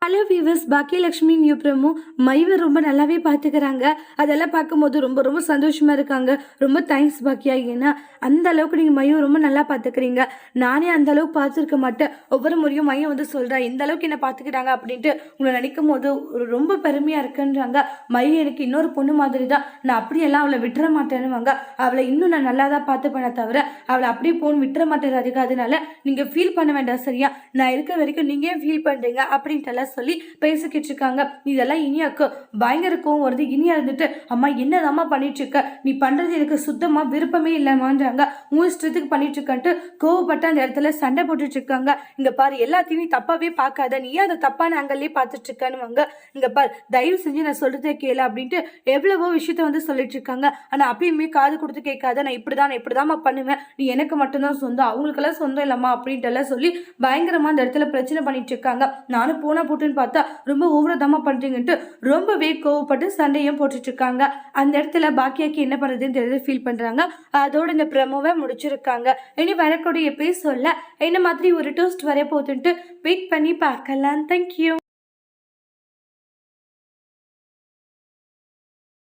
Hello viewers, Baakiyalakshmi new promo மைவை ரொம்ப நல்லாவே பார்த்துக்கிறாங்க. அதெல்லாம் பார்க்கும்போது ரொம்ப ரொம்ப சந்தோஷமாக இருக்காங்க. ரொம்ப தேங்க்ஸ் பாக்கியா, ஏன்னா அந்த அளவுக்கு நீங்கள் மையை ரொம்ப நல்லா பார்த்துக்கிறீங்க. நானே அந்த அளவுக்கு பார்த்துருக்க மாட்டேன். ஒவ்வொரு முறையும் மையை வந்து சொல்கிறேன் இந்த அளவுக்கு என்ன பார்த்துக்கிட்டாங்க அப்படின்ட்டு உங்களை நினைக்கும் போது ரொம்ப பெருமையாக இருக்குன்றாங்க. மையை எனக்கு இன்னொரு பொண்ணு மாதிரி தான், நான் அப்படியெல்லாம் அவளை விட்டுற மாட்டேன்னுவாங்க. அவளை இன்னும் நான் நல்லா தான் பார்த்துப்பேனே தவிர அவளை அப்படியே போன்னு விட்டுற மாட்டேன் ராதிகா. அதனால நீங்கள் ஃபீல் பண்ண வேண்டாம் சரியா? நான் இருக்கிற வரைக்கும் நீங்கள் ஏன் ஃபீல் பண்ணுறீங்க அப்படின்ட்டு சொல்லி பேசிக்கிட்டு இருக்காங்க. இதெல்லாம் இனியாக்கு பயங்கர கோவம் வருது. இனியா இருந்துட்டு, அம்மா என்னதாம்மா பண்ணிட்டு இருக்க, நீ பண்றது எனக்கு சுத்தமா விருப்பமே இல்லைமான்றாங்க. உன் இஷ்டத்துக்கு பண்ணிட்டு இருக்கன்ட்டு கோவப்பட்டு அந்த இடத்துல சண்டை போட்டுட்டு இருக்காங்க. இங்க பாரு, எல்லாத்தையும் தப்பாவே பார்க்காத, நீ அதை தப்பான ஆங்கல்லே பார்த்துட்டு இருக்கானுவாங்க. இங்க பாரு, தயவு செஞ்சு நான் சொல்றதே கேளு அப்படின்ட்டு எவ்வளவோ விஷயத்த வந்து சொல்லிட்டு இருக்காங்க. ஆனா அப்பயுமே காது கொடுத்து கேட்காத, நான் இப்படிதாம்மா பண்ணுவேன், நீ எனக்கு மட்டும்தான் சொந்தம், அவங்களுக்கெல்லாம் சொந்தம் இல்லம்மா அப்படின்ட்டு எல்லாம் சொல்லி பயங்கரமா அந்த இடத்துல பிரச்சனை பண்ணிட்டு இருக்காங்க. நானும் போனா போட்டுன்னு பார்த்தா ரொம்ப ஓவரதமா பண்றீங்கன்ட்டு ரொம்பவே கோவப்பட்டு சண்டையும் போட்டுட்டு இருக்காங்க. அந்த இடத்துல பாக்கியாக்கு என்ன பண்றதுன்னு தெரியல, ஃபீல் பண்றாங்க. அதோட இந்த ப்ரோமோவை முடிச்சிருக்காங்க. இனி வரக்கூடிய எபிசோட்ல என்ன மாதிரி ஒரு ட்விஸ்ட் வர போகுதுன்ட்டு வெயிட் பண்ணி பார்க்கலாம். தேங்க்யூ.